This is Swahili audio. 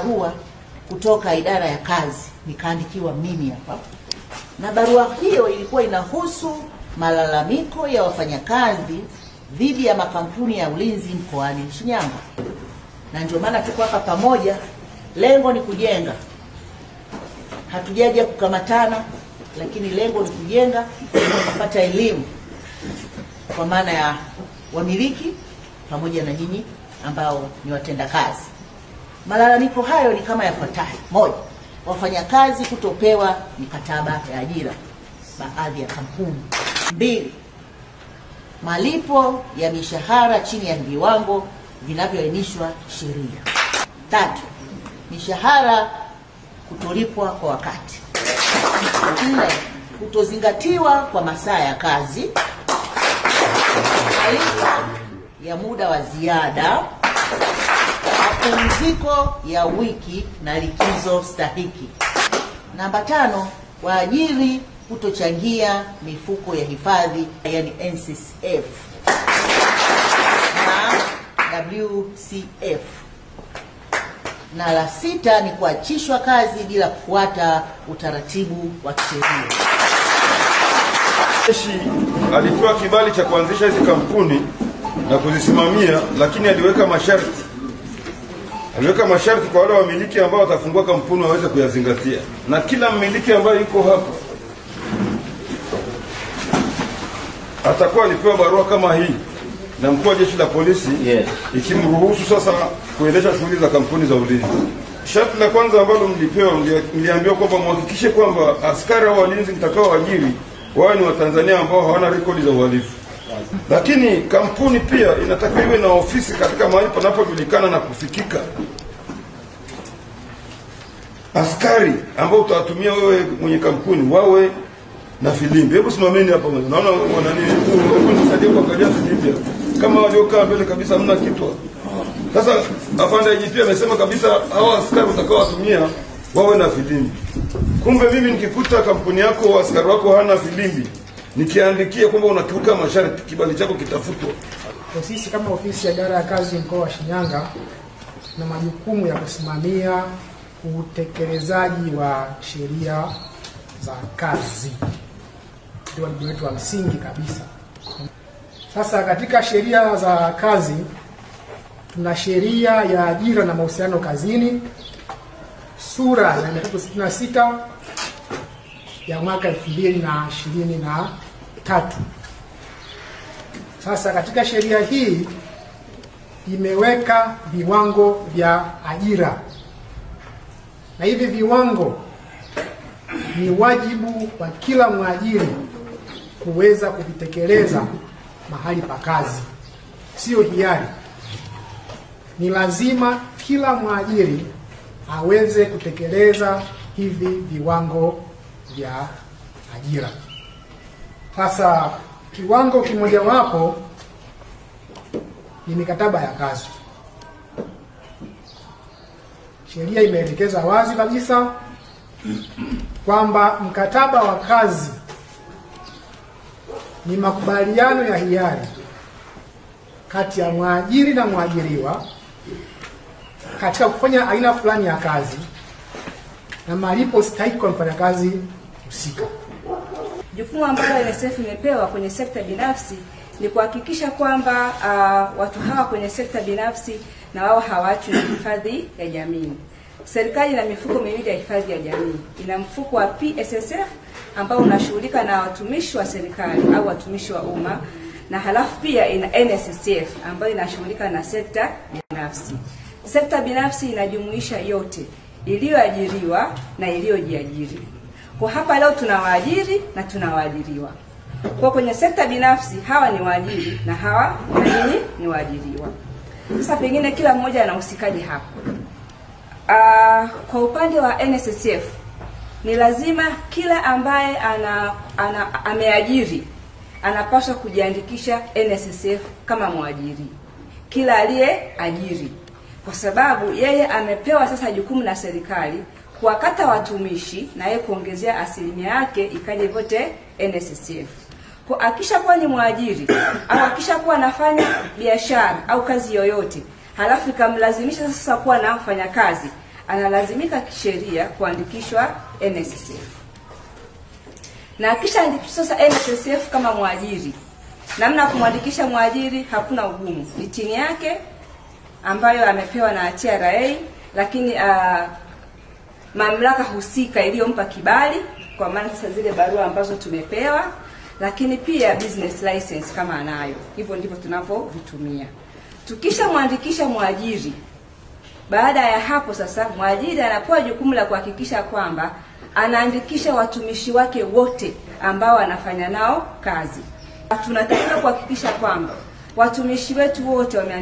barua kutoka idara ya kazi, nikaandikiwa mimi hapa, na barua hiyo ilikuwa inahusu malalamiko ya wafanyakazi dhidi ya makampuni ya ulinzi mkoani Shinyanga. Na ndio maana tuko hapa pamoja, lengo ni kujenga. Hatujaja kukamatana, lakini lengo ni kujenga, kupata elimu kwa maana ya wamiliki pamoja na nyinyi ambao ni watenda kazi. Malalamiko hayo ni kama yafuatayo: moja, wafanyakazi kutopewa mikataba ya ajira baadhi ya kampuni. Mbili, malipo ya mishahara chini ya viwango vinavyoainishwa sheria. Tatu, mishahara kutolipwa kwa wakati. Nne, kutozingatiwa kwa masaa ya kazi, malipo ya muda wa ziada, mapumziko ya wiki na likizo stahiki. Namba 5, waajiri kutochangia mifuko ya hifadhi, yani NSSF na WCF. Na la 6 ni kuachishwa kazi bila kufuata utaratibu wa kisheria. Jeshi alipewa kibali cha kuanzisha hizi kampuni na kuzisimamia, lakini aliweka masharti. Aliweka masharti kwa wale wamiliki ambao watafungua kampuni waweze kuyazingatia. Na kila mmiliki ambaye yuko hapa atakuwa alipewa barua kama hii na mkuu wa jeshi la polisi, ikimruhusu sasa kuendesha shughuli za kampuni za ulinzi. Sharti la kwanza ambalo mliambiwa kwamba muhakikishe kwamba askari wa walinzi mtakao ajiri wao ni Watanzania ambao hawana rekodi za uhalifu. Lakini kampuni pia inatakiwa iwe na ofisi katika mahali panapojulikana na kufikika. Askari ambao utawatumia wewe mwenye kampuni wawe na filimbi. Hebu simameni hapa. Naona wanani unasaidia kuangalia filimbi. Kama waliokaa mbele kabisa hamna kitu. Sasa afande IGP amesema kabisa hao askari utakao watumia wawe na filimbi. Kumbe mimi nikikuta kampuni yako askari wako hana filimbi, nikiandikia kwamba unakiuka masharti, kibali chako kitafutwa. Kwa sisi kama ofisi ya idara ya kazi mkoa wa Shinyanga na majukumu ya kusimamia utekelezaji wa sheria za kazi, ndio wajibu wetu wa msingi kabisa. Sasa katika sheria za kazi tuna sheria ya ajira na mahusiano kazini sura ya 366 ya mwaka 2023. Sasa katika sheria hii imeweka viwango vya ajira, na hivi viwango ni wajibu wa kila mwajiri kuweza kuvitekeleza mahali pa kazi, sio hiari. Ni lazima kila mwajiri aweze kutekeleza hivi viwango vya ajira. Sasa kiwango kimojawapo ni mikataba ya kazi. Sheria imeelekeza wazi kabisa kwamba mkataba wa kazi ni makubaliano ya hiari kati ya mwajiri na mwajiriwa katika kufanya aina fulani ya kazi na malipo stahiki kwa mfanyakazi husika. Jukumu ambalo NSSF imepewa kwenye sekta binafsi ni kuhakikisha kwamba watu hawa kwenye sekta binafsi na wao hawaachwi na hifadhi ya jamii. Serikali ina mifuko miwili ya hifadhi ya jamii. Ina mfuko wa PSSF ambao unashughulika na watumishi wa serikali au watumishi wa umma, na halafu pia ina NSSF ambayo inashughulika na sekta binafsi. Sekta binafsi inajumuisha yote, iliyoajiriwa na iliyojiajiri. Kwa hapa leo tunawaajiri na tunawaajiriwa. Kwa kwenye sekta binafsi hawa ni waajiri na hawa ni waajiriwa. Sasa pengine kila mmoja anahusikaje hapa? Kwa upande wa NSSF ni lazima kila ambaye ameajiri anapaswa kujiandikisha NSSF kama mwajiri. Kila aliyeajiri, kwa sababu yeye amepewa sasa jukumu na serikali kuwakata watumishi na yeye kuongezea asilimia yake ikaje vote NSSF. Kwa akishakuwa ni mwajiri au akishakuwa anafanya biashara au kazi yoyote, halafu ikamlazimisha sasa kuwa na mfanyakazi, analazimika kisheria kuandikishwa NSSF. Na kisha andikishwa sasa NSSF kama mwajiri. Namna kumwandikisha mwajiri hakuna ugumu. Ni chini yake ambayo amepewa na TRA, lakini mamlaka husika iliyompa kibali, kwa maana sasa zile barua ambazo tumepewa, lakini pia business license kama anayo. Hivyo ndivyo tunavyovitumia. Tukisha mwandikisha mwajiri, baada ya hapo sasa mwajiri anapewa jukumu la kuhakikisha kwamba anaandikisha watumishi wake wote ambao anafanya nao kazi. Tunatakiwa kuhakikisha kwamba watumishi wetu wote wameandikishwa